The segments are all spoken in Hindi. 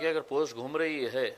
अगर पोस्ट घूम रही है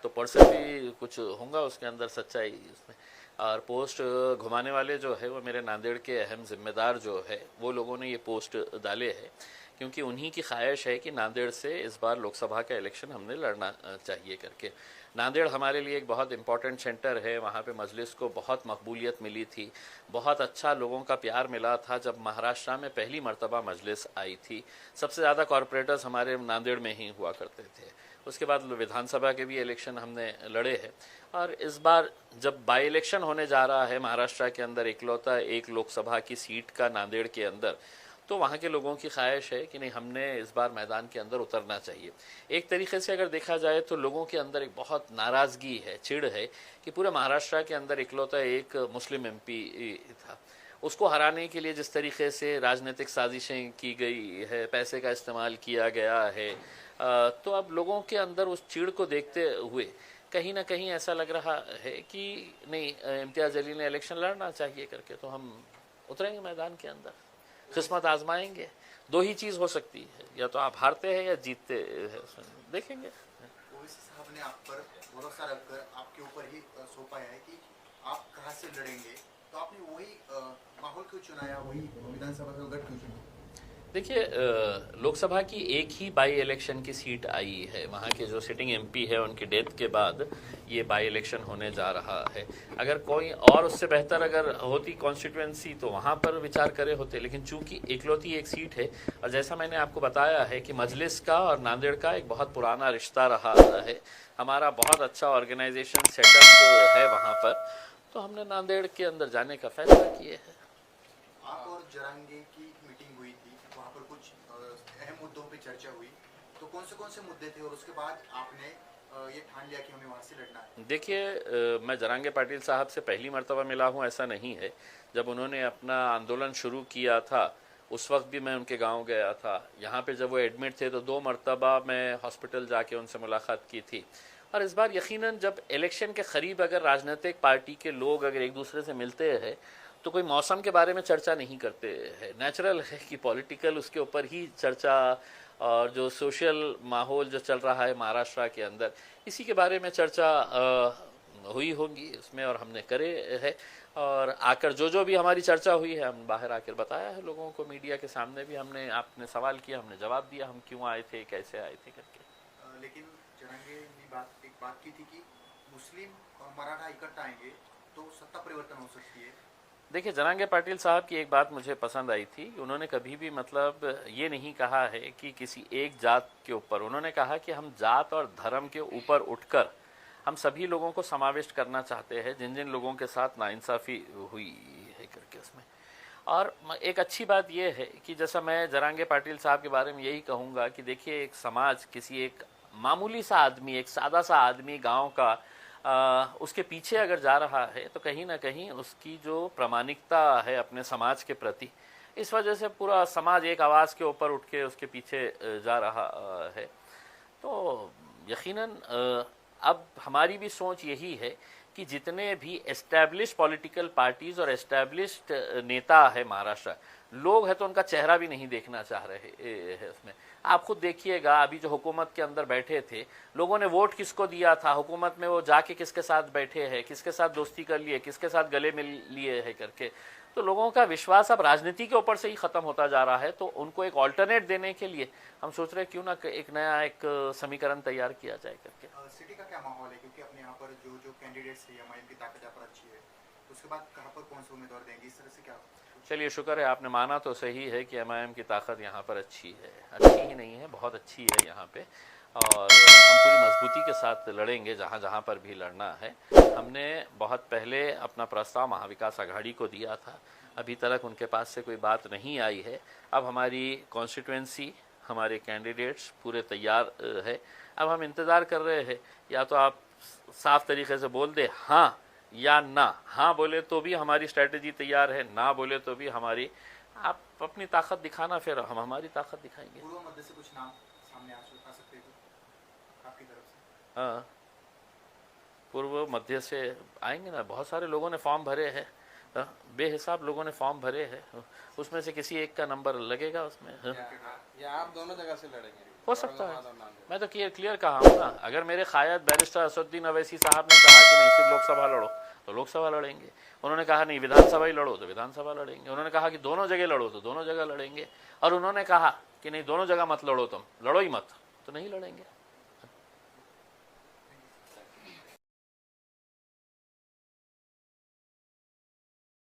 तो पर्सन भी कुछ होगा उसके अंदर सच्चाई उसमें। और पोस्ट घुमाने वाले जो है वो मेरे नांदेड़ के अहम जिम्मेदार जो है वो लोगों ने ये पोस्ट डाले हैं, क्योंकि उन्हीं की ख्वाहिश है कि नांदेड़ से इस बार लोकसभा का इलेक्शन हमने लड़ना चाहिए करके। नांदेड़ हमारे लिए एक बहुत इम्पॉर्टेंट सेंटर है, वहाँ पे मजलिस को बहुत मकबूलियत मिली थी, बहुत अच्छा लोगों का प्यार मिला था जब महाराष्ट्र में पहली मर्तबा मजलिस आई थी। सबसे ज़्यादा कॉरपोरेटर्स हमारे नांदेड़ में ही हुआ करते थे। उसके बाद विधानसभा के भी इलेक्शन हमने लड़े हैं, और इस बार जब बाई इलेक्शन होने जा रहा है महाराष्ट्र के अंदर इकलौता एक लोकसभा की सीट का नांदेड़ के अंदर, तो वहाँ के लोगों की ख्वाहिश है कि नहीं, हमने इस बार मैदान के अंदर उतरना चाहिए। एक तरीके से अगर देखा जाए तो लोगों के अंदर एक बहुत नाराज़गी है, चिढ़ है कि पूरे महाराष्ट्र के अंदर इकलौता एक मुस्लिम एमपी था, उसको हराने के लिए जिस तरीके से राजनीतिक साजिशें की गई है, पैसे का इस्तेमाल किया गया है, तो अब लोगों के अंदर उस चिढ़ को देखते हुए कहीं ना कहीं ऐसा लग रहा है कि नहीं, इम्तियाज़ अली ने इलेक्शन लड़ना चाहिए करके, तो हम उतरेंगे मैदान के अंदर, किस्मत आजमाएंगे। दो ही चीज़ हो सकती है, या तो आप हारते हैं या जीतते हैं, देखेंगे। ओवैसी साहब ने आप पर भरोसा रखकर आपके ऊपर ही सौंपा है कि आप कहाँ से लड़ेंगे, तो आपने वही माहौल क्यों चुनाया, वही विधानसभा का गढ़ क्यों चुना? देखिए, लोकसभा की एक ही बाई इलेक्शन की सीट आई है, वहाँ के जो सिटिंग एमपी है उनकी डेथ के बाद ये बाई इलेक्शन होने जा रहा है। अगर कोई और उससे बेहतर अगर होती कॉन्स्टिट्यूएंसी तो वहाँ पर विचार करे होते, लेकिन चूंकि इकलौती एक सीट है, और जैसा मैंने आपको बताया है कि मजलिस का और नांदेड़ का एक बहुत पुराना रिश्ता रहा है, हमारा बहुत अच्छा ऑर्गेनाइजेशन सेटअप है वहाँ पर, तो हमने नांदेड़ के अंदर जाने का फैसला किए है। आप और जरांगे की मीटिंग हुई थी, वहाँ पर कुछ अहम मुद्दों पे चर्चा हुई, तो कौन से मुद्दे थे, और उसके बाद आपने ये ठान लिया कि हमें वहाँ से लड़ना है? देखिए, मैं जरांगे पाटिल साहब से पहली मर्तबा मिला हूँ ऐसा नहीं है। जब उन्होंने अपना आंदोलन शुरू किया था उस वक्त भी मैं उनके गांव गया था। यहाँ पे जब वो एडमिट थे तो 2 मर्तबा मैं हॉस्पिटल जाके उनसे मुलाकात की थी। और इस बार यकीनन जब इलेक्शन के करीब अगर राजनीतिक पार्टी के लोग अगर एक दूसरे से मिलते हैं तो कोई मौसम के बारे में चर्चा नहीं करते हैं। नेचुरल है कि पॉलिटिकल उसके ऊपर ही चर्चा, और जो सोशल माहौल जो चल रहा है महाराष्ट्र के अंदर, इसी के बारे में चर्चा हुई होगी उसमें, और हमने करे है। और आकर जो भी हमारी चर्चा हुई है हम बाहर आकर बताया है लोगों को, मीडिया के सामने भी हमने, आपने सवाल किया हमने जवाब दिया, हम क्यों आए थे, कैसे आए थे करके। लेकिन जरांगे ने एक बात की थी कि मुस्लिम और मराठा इकट्ठा आएंगे तो सत्ता परिवर्तन हो सकती है। देखिए, जरांगे पाटिल साहब की एक बात मुझे पसंद आई थी, उन्होंने कभी भी मतलब ये नहीं कहा है कि किसी एक जात के ऊपर, उन्होंने कहा कि हम जात और धर्म के ऊपर उठकर हम सभी लोगों को समाविष्ट करना चाहते हैं जिन जिन लोगों के साथ नाइंसाफ़ी हुई है करके उसमें। और एक अच्छी बात यह है कि जैसा मैं जरांगे पाटिल साहब के बारे में यही कहूँगा कि देखिए, एक समाज, किसी एक मामूली सा आदमी, एक सादा सा आदमी गाँव का उसके पीछे अगर जा रहा है तो कहीं ना कहीं उसकी जो प्रामाणिकता है अपने समाज के प्रति, इस वजह से पूरा समाज एक आवाज़ के ऊपर उठ के उसके पीछे जा रहा है। तो यकीनन अब हमारी भी सोच यही है कि जितने भी एस्टैब्लिश पॉलिटिकल पार्टीज़ और एस्टैब्लिश्ड नेता है महाराष्ट्र, लोग हैं तो उनका चेहरा भी नहीं देखना चाह रहे हैं उसमें। आप खुद देखिएगा, अभी जो हुकूमत के अंदर बैठे थे, लोगों ने वोट किसको दिया था, हुकूमत में वो जाके किसके साथ बैठे हैं, किसके साथ दोस्ती कर लिए, किसके साथ गले मिल लिए है करके। तो लोगों का विश्वास अब राजनीति के ऊपर से ही ख़त्म होता जा रहा है। तो उनको एक ऑल्टरनेट देने के लिए हम सोच रहे हैं क्यों ना एक नया एक समीकरण तैयार किया जाए करके। सिटी का क्या माहौल है, क्योंकि अपने यहाँ पर जो कैंडिडेट्स है एमआईएम की ताकत यहाँ पर अच्छी है, उसके बाद कहाँ पर कौन से उम्मीदवार देंगे, इस तरह से क्या? चलिए, शुक्र है आपने माना तो सही है कि एमआईएम की ताकत यहाँ पर अच्छी है, अच्छी ही नहीं है, बहुत अच्छी है यहाँ पे, और हम पूरी मजबूती के साथ लड़ेंगे जहाँ जहाँ पर भी लड़ना है। हमने बहुत पहले अपना प्रस्ताव महाविकास आघाड़ी को दिया था, अभी तक उनके पास से कोई बात नहीं आई है। अब हमारी कॉन्स्टिट्यूएंसी, हमारे कैंडिडेट्स पूरे तैयार है। अब हम इंतज़ार कर रहे हैं, या तो आप साफ तरीके से बोल दे हाँ या ना। हाँ बोले तो भी हमारी स्ट्रेटजी तैयार है, ना बोले तो भी हमारी, आप अपनी ताकत दिखाना, फिर हम हमारी ताकत दिखाएंगे। पूर्व मध्य से कुछ नाम सामने आ सकते हैं आपकी तरफ से? हाँ, पूर्व मध्य से आएंगे ना, बहुत सारे लोगों ने फॉर्म भरे हैं, बेहिसाब लोगों ने फॉर्म भरे हैं, उसमें से किसी एक का नंबर लगेगा उसमें। या आप दोनों जगह से लड़ेंगे? हो सकता है। मैं तो क्लियर कहा हूँ ना, अगर मेरे कायद बैरिस्टर असदुद्दीन अवैसी साहब ने कहा कि नहीं सिर्फ लोकसभा लड़ो तो लोकसभा लड़ेंगे, उन्होंने कहा नहीं विधानसभा ही लड़ो तो विधानसभा लड़ेंगे, उन्होंने कहा कि दोनों जगह लड़ो तो दोनों जगह लड़ेंगे, और उन्होंने कहा कि नहीं दोनों जगह मत लड़ो, तुम लड़ो ही मत, तो नहीं लड़ेंगे।